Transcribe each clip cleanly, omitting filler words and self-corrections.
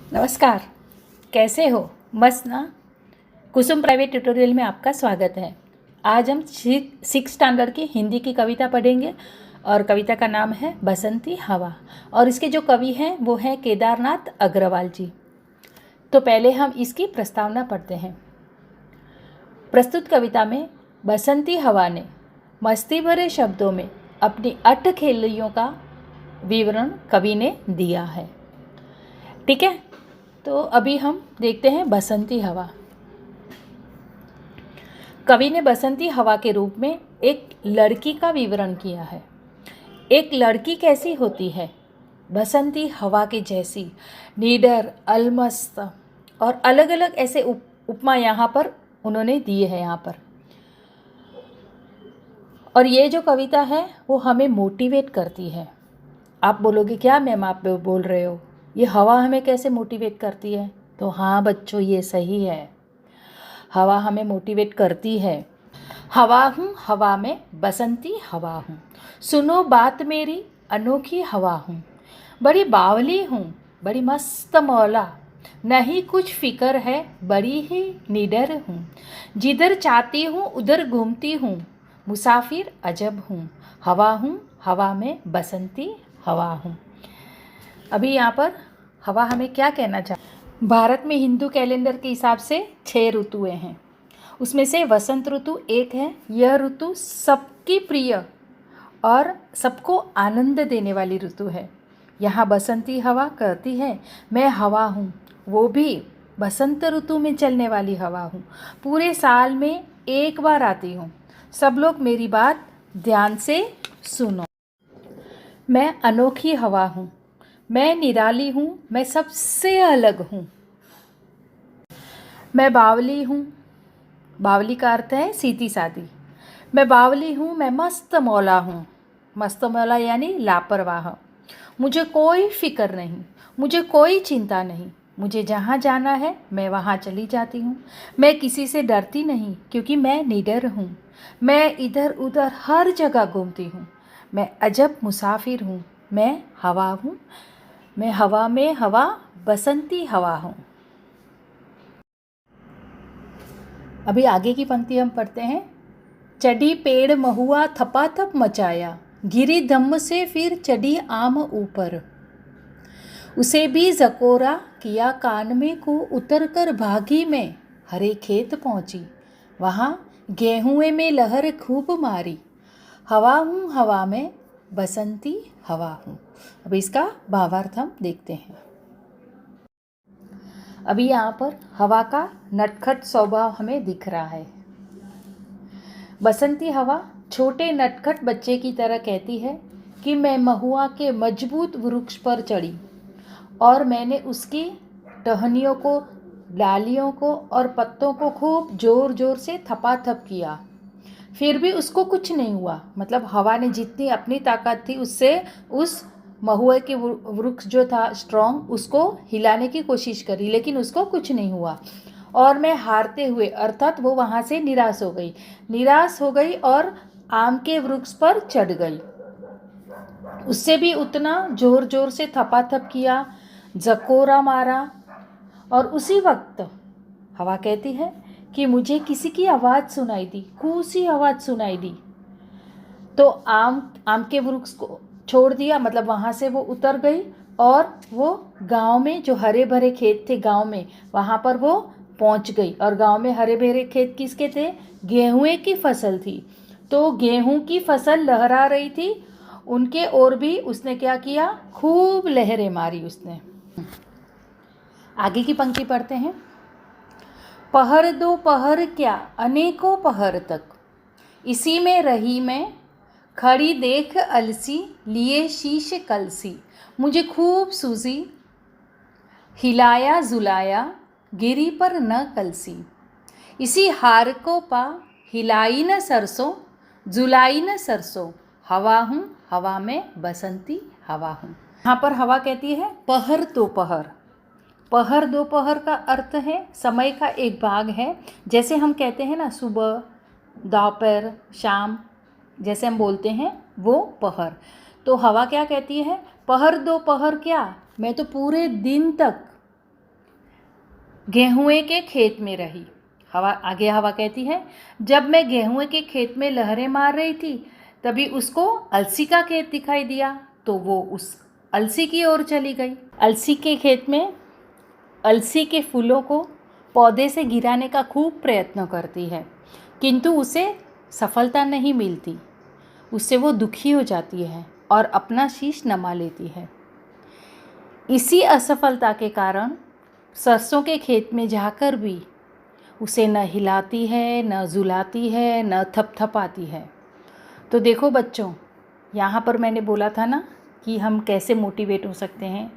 नमस्कार। कैसे हो? मस्त ना। कुसुम प्राइवेट ट्यूटोरियल में आपका स्वागत है। आज हम 6 स्टैंडर्ड की हिंदी की कविता पढ़ेंगे और कविता का नाम है बसंती हवा और इसके जो कवि हैं वो हैं केदारनाथ अग्रवाल जी। तो पहले हम इसकी प्रस्तावना पढ़ते हैं। प्रस्तुत कविता में बसंती हवा ने मस्ती भरे शब्दों में अपनी अट्ठखेलियों का विवरण कवि ने दिया है। ठीक है, तो अभी हम देखते हैं बसंती हवा। कवि ने बसंती हवा के रूप में एक लड़की का विवरण किया है। एक लड़की कैसी होती है? बसंती हवा की जैसी, निडर, अलमस्त और अलग अलग ऐसे उपमा यहाँ पर उन्होंने दिए हैं यहाँ पर। और ये जो कविता है वो हमें मोटिवेट करती है। आप बोलोगे क्या मैम आप बोल रहे हो, ये हवा हमें कैसे मोटिवेट करती है? तो हाँ बच्चों, ये सही है, हवा हमें मोटिवेट करती है। हवा हूँ, हवा में बसंती हवा हूँ, सुनो बात मेरी अनोखी हवा हूँ। बड़ी बावली हूँ, बड़ी मस्त मौला, नहीं कुछ फिक्र है, बड़ी ही निडर हूँ। जिधर चाहती हूँ उधर घूमती हूँ, मुसाफिर अजब हूँ। हवा हूँ, हवा में बसंती हवा हूँ। अभी यहाँ पर हवा हमें क्या कहना चाहती? भारत में हिंदू कैलेंडर के हिसाब से 6 ऋतुएं हैं, उसमें से वसंत ऋतु एक है। यह ऋतु सबकी प्रिय और सबको आनंद देने वाली ऋतु है। यहाँ बसंती हवा कहती है, मैं हवा हूँ, वो भी बसंत ऋतु में चलने वाली हवा हूँ। पूरे साल में एक बार आती हूँ, सब लोग मेरी बात ध्यान से सुनो। मैं अनोखी हवा हूँ, मैं निराली हूँ, मैं सबसे अलग हूँ। मैं बावली हूँ, बावली का अर्थ है सीधी सादी। मैं बावली हूँ, मैं मस्त मौला हूँ। मस्त मौला यानी लापरवाह। मुझे कोई फिक्र नहीं, मुझे कोई चिंता नहीं। मुझे जहाँ जाना है मैं वहाँ चली जाती हूँ। मैं किसी से डरती नहीं क्योंकि मैं निडर हूँ। मैं इधर उधर हर जगह घूमती हूँ। मैं अजब मुसाफिर हूँ। मैं हवा हूँ, मैं हवा में हवा बसंती हवा हूँ। अभी आगे की पंक्ति हम पढ़ते हैं। चढ़ी पेड़ महुआ थपाथप मचाया, गिरी धम्म से फिर चढ़ी आम ऊपर। उसे भी जकोरा किया कान में को, उतर कर भागी में हरे खेत पहुंची। वहाँ गेहूं में लहर खूब मारी। हवा हूँ, हवा में बसंती हवा हूँ। अब इसका भावार्थ हम देखते हैं। अभी यहाँ पर हवा का नटखट स्वभाव हमें दिख रहा है। बसंती हवा छोटे नटखट बच्चे की तरह कहती है कि मैं महुआ के मजबूत वृक्ष पर चढ़ी और मैंने उसकी टहनियों को, डालियों को और पत्तों को खूब ज़ोर ज़ोर से थपाथप किया, फिर भी उसको कुछ नहीं हुआ। मतलब हवा ने जितनी अपनी ताकत थी उससे उस महुए के वृक्ष जो था स्ट्रॉन्ग, उसको हिलाने की कोशिश करी लेकिन उसको कुछ नहीं हुआ। और मैं हारते हुए, अर्थात वो वहाँ से निराश हो गई और आम के वृक्ष पर चढ़ गई। उससे भी उतना जोर जोर से थपाथप किया, जकोरा मारा। और उसी वक्त हवा कहती है कि मुझे किसी की आवाज़ सुनाई दी, कूसी आवाज़ सुनाई दी। तो आम के वृक्ष को छोड़ दिया, मतलब वहाँ से वो उतर गई और वो गांव में, जो हरे भरे खेत थे गांव में, वहाँ पर वो पहुँच गई। और गांव में हरे भरे खेत किसके थे? गेहूं की फसल थी। तो गेहूं की फसल लहरा रही थी, उनके ओर भी उसने क्या किया? खूब लहरें मारी उसने। आगे की पंक्ति पढ़ते हैं। पहर दो पहर क्या, अनेकों पहर तक, इसी में रही मैं खड़ी देख अलसी, लिए शीश कलसी। मुझे खूब सूझी, हिलाया जुलाया, गिरी पर न कलसी। इसी हार को पा, हिलाई न सरसों, जुलाई न सरसों। हवा हूँ, हवा में बसंती हवा हूँ। यहाँ पर हवा कहती है पहर दोपहर। पहर दोपहर का अर्थ है समय का एक भाग है। जैसे हम कहते हैं ना सुबह, दोपहर, शाम, जैसे हम बोलते हैं वो पहर। तो हवा क्या कहती है? पहर दोपहर क्या, मैं तो पूरे दिन तक गेहूं के खेत में रही। हवा कहती है, जब मैं गेहूं के खेत में लहरें मार रही थी तभी उसको अलसी का खेत दिखाई दिया, तो वो उस अलसी की ओर चली गई। अलसी के खेत में अलसी के फूलों को पौधे से गिराने का खूब प्रयत्न करती है, किंतु उसे सफलता नहीं मिलती। उससे वो दुखी हो जाती है और अपना शीश नमा लेती है। इसी असफलता के कारण सरसों के खेत में जाकर भी उसे न हिलाती है, न झुलाती है, न थपथपाती है। तो देखो बच्चों, यहाँ पर मैंने बोला था ना कि हम कैसे मोटिवेट हो सकते हैं।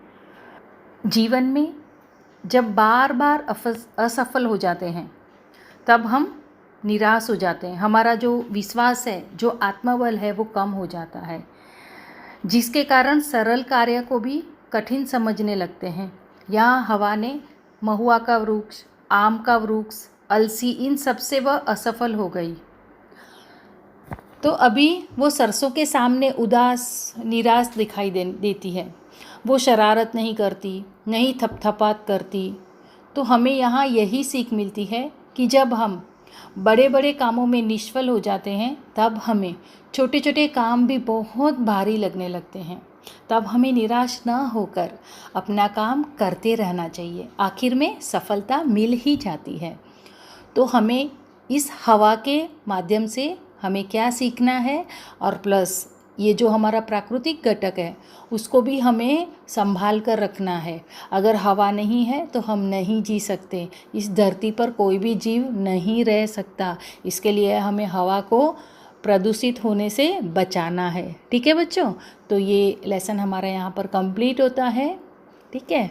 जीवन में जब बार बार असफल हो जाते हैं तब हम निराश हो जाते हैं। हमारा जो विश्वास है, जो आत्मबल है, वो कम हो जाता है, जिसके कारण सरल कार्य को भी कठिन समझने लगते हैं। यहाँ हवा ने महुआ का वृक्ष, आम का वृक्ष, अलसी, इन सब से वह असफल हो गई। तो अभी वो सरसों के सामने उदास, निराश दिखाई देती है। वो शरारत नहीं करती, नहीं थपथपात करती। तो हमें यहाँ यही सीख मिलती है कि जब हम बड़े बड़े कामों में निष्फल हो जाते हैं तब हमें छोटे छोटे काम भी बहुत भारी लगने लगते हैं। तब हमें निराश न होकर अपना काम करते रहना चाहिए। आखिर में सफलता मिल ही जाती है। तो हमें इस हवा के माध्यम से हमें क्या सीखना है, और प्लस ये जो हमारा प्राकृतिक घटक है उसको भी हमें संभाल कर रखना है। अगर हवा नहीं है तो हम नहीं जी सकते। इस धरती पर कोई भी जीव नहीं रह सकता। इसके लिए हमें हवा को प्रदूषित होने से बचाना है। ठीक है बच्चों, तो ये लेसन हमारा यहाँ पर कंप्लीट होता है। ठीक है।